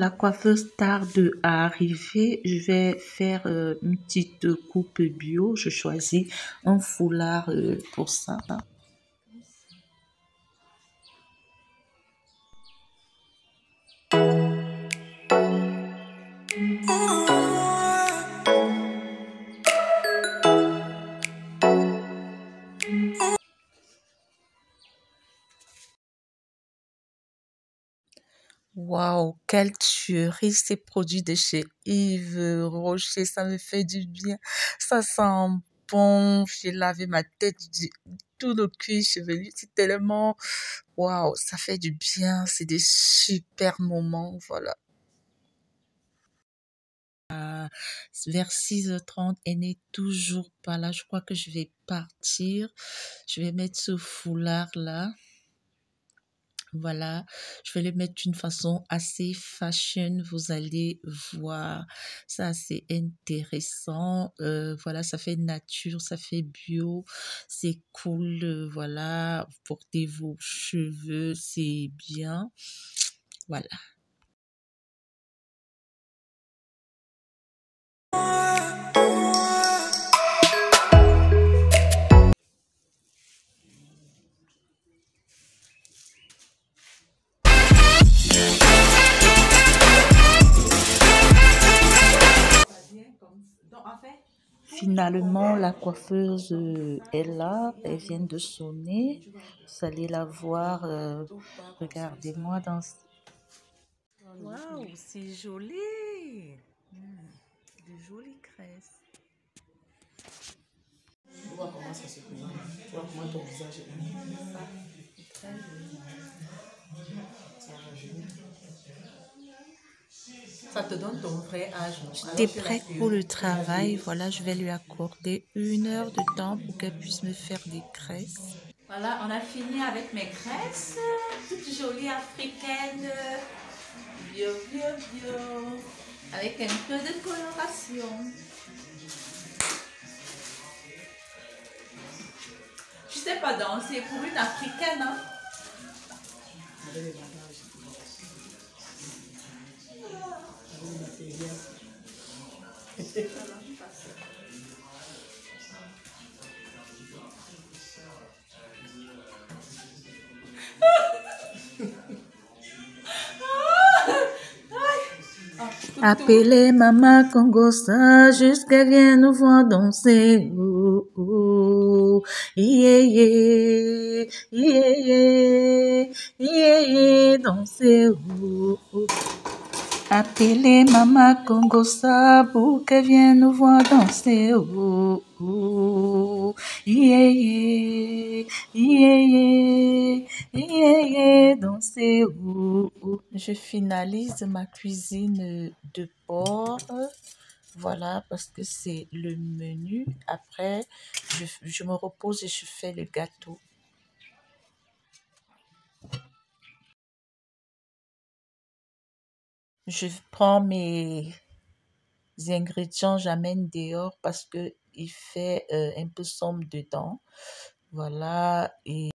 la coiffeuse tarde à arriver, je vais faire une petite coupe bio. Je choisis un foulard pour ça. Waouh, quelle tuerie, ces produits de chez Yves Rocher, ça me fait du bien. Ça sent bon, j'ai lavé ma tête, tout le cuir chevelu, c'est tellement, waouh, ça fait du bien, c'est des super moments, voilà. Vers 6h30, elle n'est toujours pas là, je crois que je vais partir. Je vais mettre ce foulard là. Voilà, je vais le mettre d'une façon assez fashion, vous allez voir, ça c'est intéressant, voilà, ça fait nature, ça fait bio, c'est cool, voilà, portez vos cheveux, c'est bien, voilà. Finalement, la coiffeuse est là, elle vient de sonner. Vous allez la voir. Regardez-moi dans. Waouh, c'est joli! De jolies tresses. On voit comment ça se présente. Tu vois comment ton visage est mis. Très joli. Ça rajeunit. Ça te donne ton vrai âge. J'étais prête pour le travail. Voilà, je vais lui accorder 1 heure de temps pour qu'elle puisse me faire des tresses. Voilà, on a fini avec mes tresses. Toutes jolies africaines. Bio, bio, bio. Avec un peu de coloration. Je sais pas danser pour une africaine, hein? Avec les bandages. Avec le matériel. Appelez Maman Congosa jusqu'à vienne nous voir danser. Oh, oh, yeah, yeah, yeah, yeah, yeah, yeah, danser. Oh, oh. Appelez Maman Congosa pour qu'elle vienne nous voir danser. Oh, oh, yeah, yeah, yeah, yeah, yeah, yeah, danser. Oh, oh. Je finalise ma cuisine de porc. Voilà, parce que c'est le menu. Après, je me repose et je fais le gâteau. Je prends mes ingrédients, j'amène dehors parce que il fait un peu sombre dedans. Voilà. Et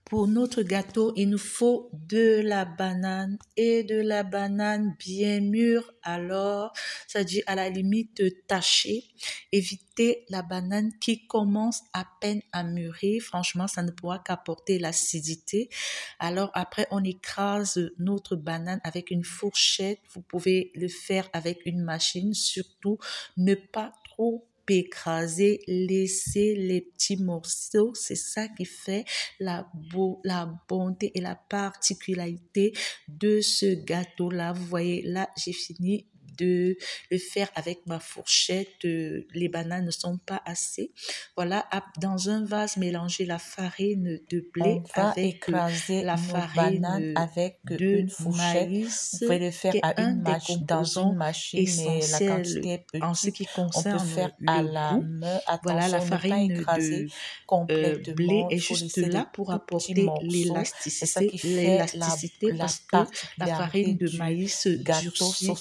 pour notre gâteau, il nous faut de la banane et de la banane bien mûre. Alors, ça dit à la limite tâcher. Évitez la banane qui commence à peine à mûrir. Franchement, ça ne pourra qu'apporter l'acidité. Alors après, on écrase notre banane avec une fourchette. Vous pouvez le faire avec une machine. Surtout, ne pas trop écraser, laisser les petits morceaux. C'est ça qui fait la bonté et la particularité de ce gâteau-là. Vous voyez, là, j'ai fini de le faire avec ma fourchette. Les bananes ne sont pas assez. Voilà, dans un vase, mélanger la farine de blé avec la farine avec une fourchette. Maïs, vous pouvez le faire à dans une machine, mais la quantité est petite. En ce qui concerne, on peut faire à la main. Voilà, la farine de blé est juste là pour apporter l'élasticité, parce que la farine de maïs durcit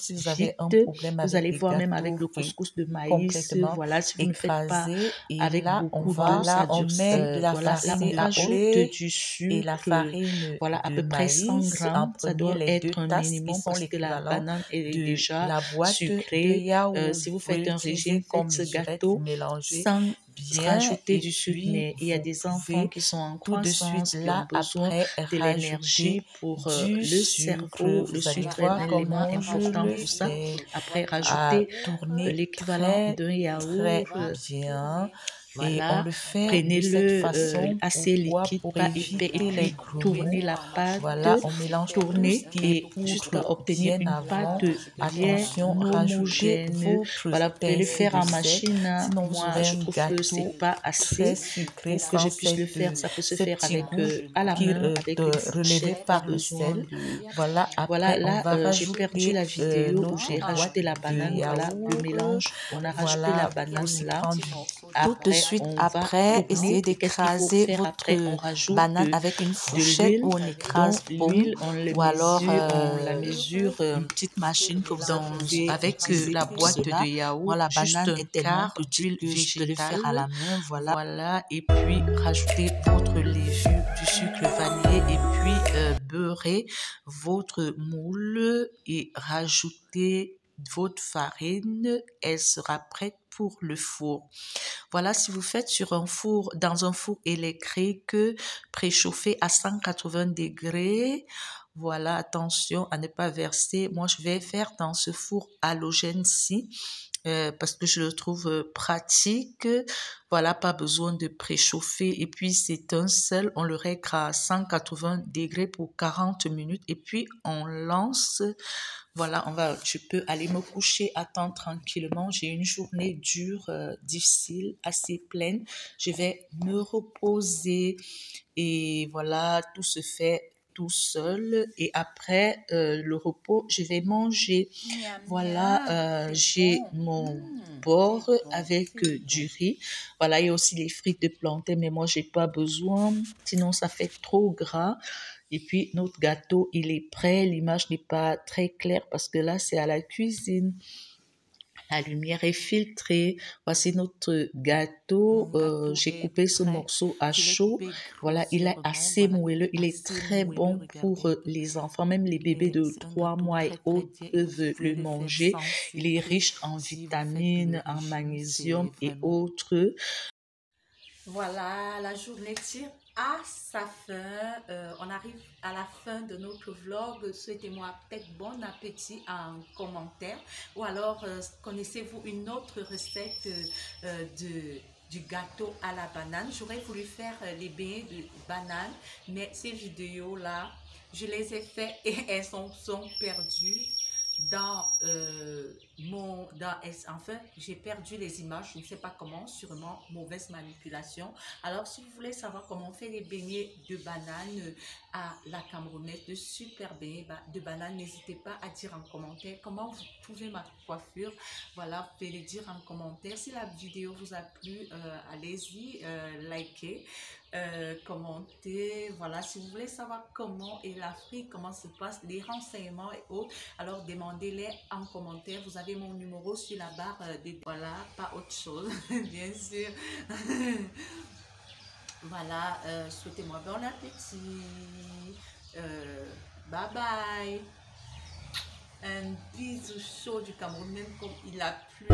un problème vous avec allez les voir même avec gâteaux le qui est couscous de maïs, complètement voilà, si vous ne faites pas écrasé. Et avec là, beaucoup d'eau, ça on durcit. met la Voilà, là, farine on à rajoute eau du et la sucre, farine voilà, à de peu près 100 maïs. En grammes. Ça doit prenez les 2 être un tasses qui minimum sont parce que la l'équivalent banane est de déjà la boîte de sucrée. yaourt. Si vous Vous pouvez faites un l'utiliser régime, faites comme ce mesurette, vous gâteau mélangez sans bien rajouter et du sucre. puis Mais il y a vous des enfants pouvez qui sont en tout de suite croissance, qui ont là besoin après de rajouter l'énergie pour du le sucre. cerveau. Le Vous allez sucre est voir un élément comment je important le pour ça. fais Après, à rajoutez tourner l'équivalent très d'un yaourt. bien. Et on Voilà, le fait de cette prenez-le façon. assez Pourquoi? liquide, Pour pas épais, et éviter les puis tournez grumaux. la pâte, Voilà, on mélange tout ce tournez qui est et jusqu'à poudre obtenir bien une avant. pâte bien Attention, rajoutez homogène. votre Voilà, vous pouvez le pincée faire de en sel. machine. Sinon, vous Moi, aurez je un trouve que gâteau c'est pas très assez sucré pour que je sans puisse le faire. Ça peut se ce faire petit avec goût à la qui main, avec une relevé fourchette, pas par le besoin sel. de... Voilà, Voilà, après, on là, va j'ai perdu rajouter la vidéo où j'ai notre boîte rajouté la de banane. Voilà, le yaourt. mélange. On a rajouté la Voilà, banane vous y là. prendre tout de Après, suite on va après, essayez tourner. Qu'est-ce qu'il faut d'écraser faire après? On votre rajoute banane avec une de fourchette l'huile. ou on Donc, écrase bon, l'huile, on le ou alors mesure, on la mesure une petite machine que vous dans, pouvez avec utiliser la pour boîte de cela. yaourt. Moi, la Juste banane un est tellement quart petite d'huile que je peux le faire végétale. à la main. Voilà. Voilà, et puis rajoutez votre levure, du sucre vanillé, et puis beurrez votre moule et rajoutez votre farine. Elle sera prête pour le four. Voilà, si vous faites sur un four, dans un four électrique préchauffé à 180 degrés, voilà, attention à ne pas verser. Moi, je vais faire dans ce four halogène-ci parce que je le trouve pratique. Voilà, pas besoin de préchauffer. Et puis, c'est un seul, on le règle à 180 degrés pour 40 minutes. Et puis, on lance. Voilà, je peux aller me coucher, attendre tranquillement. J'ai une journée dure, difficile, assez pleine. Je vais me reposer et voilà, tout se fait tout seul. Et après le repos, je vais manger. Voilà, j'ai mon bord avec du riz. Voilà, il y a aussi les frites de plantain, mais moi, j'ai pas besoin. Sinon, ça fait trop gras. Et puis, notre gâteau, il est prêt. L'image n'est pas très claire parce que là, c'est à la cuisine. La lumière est filtrée. Voici notre gâteau. J'ai coupé ce morceau à chaud. Voilà, il est assez moelleux. Il est très bon pour les enfants. Même les bébés de 3 mois et autres peuvent le manger. Il est riche en vitamines, en magnésium et autres. Voilà, la journée tire à sa fin. On arrive à la fin de notre vlog. Souhaitez-moi peut-être bon appétit en commentaire. Ou alors, connaissez-vous une autre recette du gâteau à la banane? J'aurais voulu faire les beignets de banane, mais ces vidéos-là, je les ai faites et elles sont perdues dans enfin j'ai perdu les images, je ne sais pas comment, sûrement mauvaise manipulation. Alors si vous voulez savoir comment on fait les beignets de banane à la camerounaise, de super beignets de banane, n'hésitez pas à dire en commentaire comment vous trouvez ma coiffure. Voilà, vous pouvez le dire en commentaire. Si la vidéo vous a plu, allez-y, likez, commentez. Voilà, si vous voulez savoir comment est l'Afrique, comment se passe, les renseignements et autres, alors demandez-les en commentaire. Vous avez mon numéro sur la barre de... Voilà, pas autre chose, bien sûr. Voilà, souhaitez-moi bon appétit. Bye bye. Un bisou chaud du Cameroun, même comme il a plu.